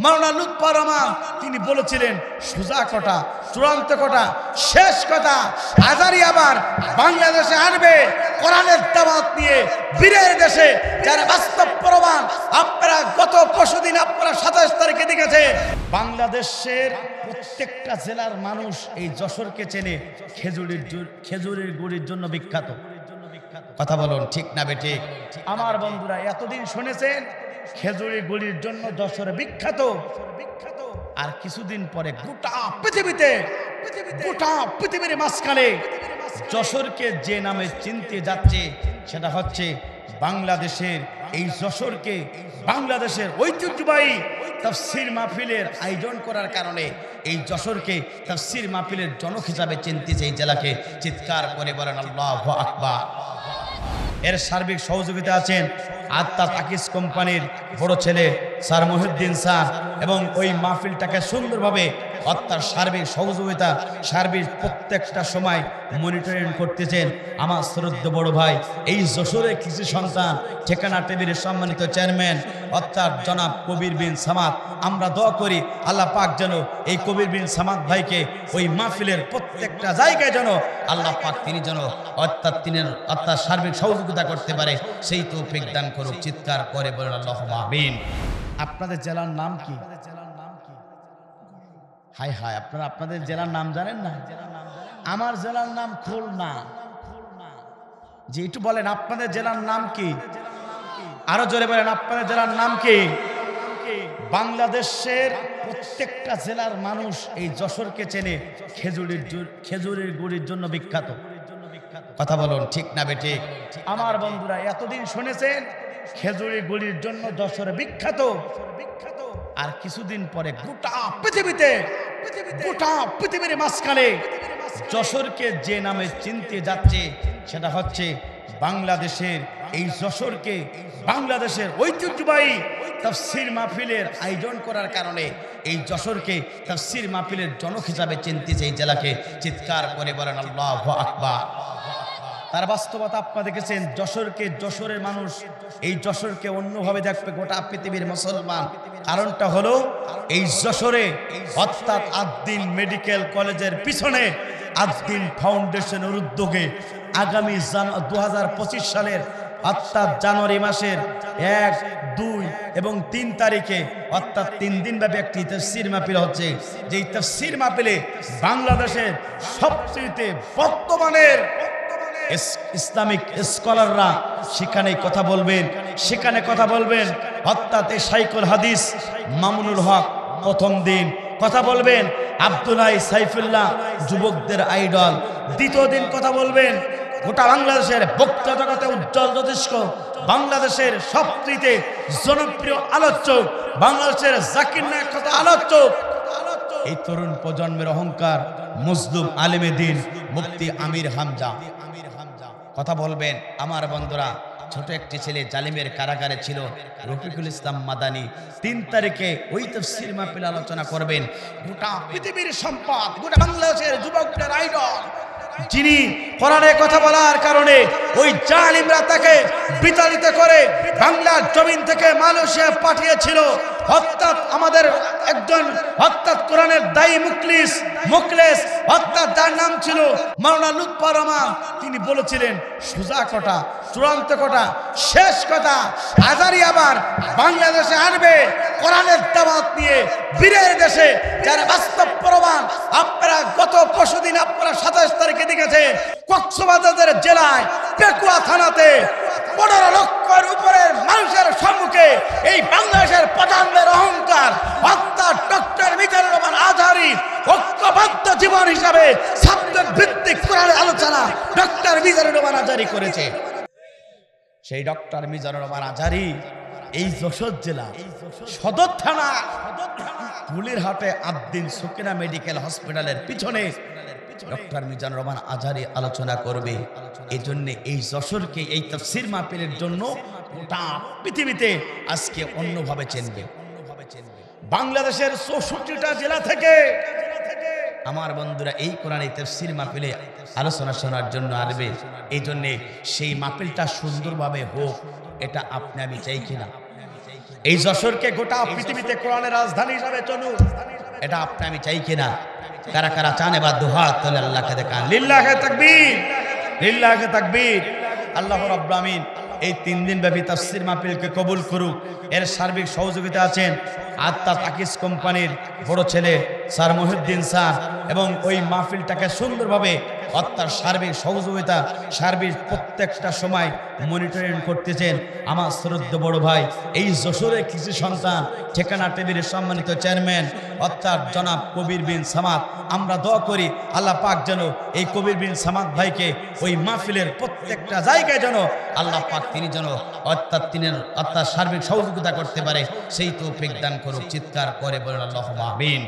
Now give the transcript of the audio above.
মাওলানা লুৎফর রহমান তিনি বলেছিলেন সোজা কথা, চূড়ান্ত কথা, শেষ কথা, আজারি আবার বাংলাদেশে আনবে কোরআনের দাওয়াত নিয়ে বীরের দেশে, যারা বাস্তব প্রমাণ। আপনারা গত পরশুদিন আপনারা 27 তারিখে দেখেছে বাংলাদেশের প্রত্যেকটা জেলার মানুষ এই যশোরকে চেনে খেজুরের গুড়ির জন্য বিখ্যাত। কথা বলুন ঠিক না বেঠিক? আমার বন্ধুরা এতদিন শুনেছেন খেজুরি গুড়ির জন্য যশোরে বিখ্যাত, আর কিছুদিন পরে গোটা পৃথিবীর মাঝখানে যশোরকে যে নামে চিনতে যাচ্ছে সেটা হচ্ছে বাংলাদেশের এই যশোরকে বাংলাদেশের ঐতিহ্যবাহী তাফসীর মাহফিলের আয়োজন করার কারণে এই যশোরকে তাফসীর মাহফিলের জনক হিসাবে চিনতেছে এই জেলাকে। চিৎকার করে বলেন আল্লাহু আকবার। এর সার্বিক সহযোগিতা আছেন আত্মা তাকিজ কোম্পানির বড় ছেলে স্যার মহিউদ্দিন স্যার, এবং ওই মাহফিলটাকে সুন্দরভাবে অর্থাৎ সার্বিক সহযোগিতা সার্বিক প্রত্যেকটা সময় মনিটরিং করতেছেন আমার শ্রদ্ধেয় বড় ভাই এই যশোরের কৃষি সন্তান ঠিকানা টিভির সম্মানিত চেয়ারম্যান অর্থাৎ জনাব কবির বিন সামাদ। আমরা দোয়া করি আল্লাহ পাক যেন এই কবির বিন সামাদ ভাইকে ওই মাহফিলের প্রত্যেকটা জায়গায় যেন আল্লাহ পাক তিনি যেন অর্থাৎ সার্বিক সহযোগিতা করতে পারে সেই তৌফিক দান করুক। চিৎকার করে বলেন আল্লাহুম্মা আমিন। আপনাদের জেলার নাম কি? হাই হাই, আপনারা আপনাদের জেলার নাম জানেন না? আমার জেলার নাম খুলনা। যে একটু বলেন আপনাদের জেলার নাম কি? আরো জোরে বলেন আপনাদের জেলার নাম কি? বাংলাদেশের প্রত্যেকটা জেলার মানুষ এই যশোরকে চেনে খেজুরের গুড়ির জন্য বিখ্যাত। কথা বলুন ঠিক না বেঠিক? আমার বন্ধুরা এতদিন শুনেছেন খেজুরি গুড়ির জন্য যশোরে বিখ্যাত, আর কিছুদিন পরে গোটা পৃথিবীর মাঝখানে যশোরকে যে নামে চিনতে যাচ্ছে সেটা হচ্ছে বাংলাদেশের এই যশোরকে বাংলাদেশের ঐতিহ্যবাহী তাফসীর মাহফিলের আয়োজন করার কারণে এই যশোরকে তাফসীর মাহফিলের জনক হিসাবে চিনতেছে এই জেলাকে। চিৎকার করে বলেন আল্লাহু আকবার। তার বাস্তবতা আপনারা দেখেছেন যশোরকে, যশোরের মানুষ এই যশোরকে অন্যভাবে দেখবে গোটা পৃথিবীর মুসলমান। কারণটা হলো এই যশোরে অর্থাৎ আদ্দিন মেডিকেল কলেজের পিছনে আদ্দিন ফাউন্ডেশনের উদ্যোগে আগামী 2025 সালের অর্থাৎ জানুয়ারি মাসের 1, 2 এবং 3 তারিখে অর্থাৎ 3 দিন ব্যাপী একটি তাফসীর মাহফিল হচ্ছে। যেই তাফসীর মাহফিলে বাংলাদেশের সবচেয়ে বর্তমানের ইসলামিক স্কলাররা সেখানে কথা বলবেন অর্থাৎ এই শাইখুল হাদিস মামুনুল হক প্রথম দিন কথা বলবেন, আব্দুল্লাহ সাইফুল্লাহ যুবকদের আইডল দ্বিতীয় দিন কথা বলবেন, গোটা বাংলাদেশের বক্তা জগতে উজ্জ্বল জ্যোতিষ্ক বাংলাদেশের সবচেয়ে জনপ্রিয় আলোচক বাংলাদেশের জাকির নায়ক কথা আলোচক এই তরুণ প্রজন্মের অহংকার মজলুম আলেমে দ্বীন মুফতি আমির হামজা কথা বলবেন। আমার বন্ধুরা ছোট একটি ছেলে জালিমের কারাগারে ছিল রফিকুল ইসলাম মাদানী 3 তারিখে ওই তাফসীর মাহফিল আলোচনা করবেন। গোটা পৃথিবীর সম্পদ, গোটা বাংলাদেশের যুবকদের আইডল, যিনি কোরআনে কথা বলার কারণে ওই জালিমরা তাকে বিতাড়িত করে বাংলার জমিন থেকে মালয়েশিয়া পাঠিয়েছিল। অর্থাৎ আমাদের একজন অর্থাৎ কোরআনের দায়ী মুখলেস অর্থাৎ যার নাম ছিল মাওলানা লুৎফর রহমান, তিনি বলেছিলেন সোজা কথা, চূড়ান্ত কথা, শেষ কথা, আজারি আবার বাংলাদেশে আনবে কোরআনের দাওয়াত নিয়ে বীরের দেশে, যারা বাস্তব প্রমাণ। আপনারা গত পরশুদিন আপনারা 27 তারিখে দেখেছে কক্সবাজার জেলায় পেকুয়া থানাতে 15 লক্ষের উপরের মানুষের সম্মুখে এই বাংলাদেশের প্রধানের অহংকার অর্থাৎ ডক্টর মিজানুর রহমান আজহারী ঐক্যবদ্ধ জীবন হিসাবে সাবজেক্ট ভিত্তিক কোরআনের আলোচনা ডক্টর মিজানুর রহমান আজহারী করেছে। সেই ডক্টর মিজানুর রহমান আজহারী এই যশোর জেলা সদর থানা কুলিরহাটে আদ্দিন সুকিনা মেডিকেল হসপিটালের পিছনে ডক্টর মিজানুর রহমান আজহারী আলোচনা করবে। এই জন্য এই যশোরকে এই তাফসীর মাহফিলের জন্য গোটা পৃথিবীতে আজকে অন্যভাবে চিনবে। বাংলাদেশের 64টা জেলা থেকে আমার বন্ধুরা এই কোরআনের তাফসীর মাহফিলে আলোচনা শোনার জন্য আসবে। এই জন্য সেই মাহফিলটা সুন্দরভাবে হোক, এটা আপনি আমি চাই কিনা? এই যশোরকে গোটা পৃথিবীতে কোরআনের রাজধানী হিসাবে চলুক, এটা আপনি আমি চাই কিনা? কারা কারা চান? এবার দুহাত তুলে আল্লাহকে দেখান। লিল্লাহে তাকবীর, লিল্লাহে তাকবীর। আল্লাহ রাব্বুল আমিন এই 3 দিন ব্যাপী তাফসীর মাহফিলকে কবুল করুক। এর সার্বিক সহযোগিতা আছেন আত্মা তাকিজ কোম্পানির বড় ছেলে স্যার মহিউদ্দিন স্যার, এবং ওই মাহফিলটাকে সুন্দরভাবে অর্থাৎ সার্বিক সহযোগিতা, সার্বিক প্রত্যেকটা সময় মনিটরিং করতেছেন আমার শ্রদ্ধ বড় ভাই, এই যশোরের কৃষি সন্তান, ঠিকানা টিভির সম্মানিত চেয়ারম্যান অর্থাৎ জনাব কবির বিন সামাদ। আমরা দোয়া করি আল্লাহ পাক যেন এই কবির বিন সামাদ ভাইকে ওই মাহফিলের প্রত্যেকটা জায়গায় যেন আল্লাহ পাক তিনি যেন অর্থাৎ সার্বিক সহযোগিতা করতে পারে, সেই তৌফিক দান করুক। চিৎকার করে বলেন আল্লাহুম্মা আমিন।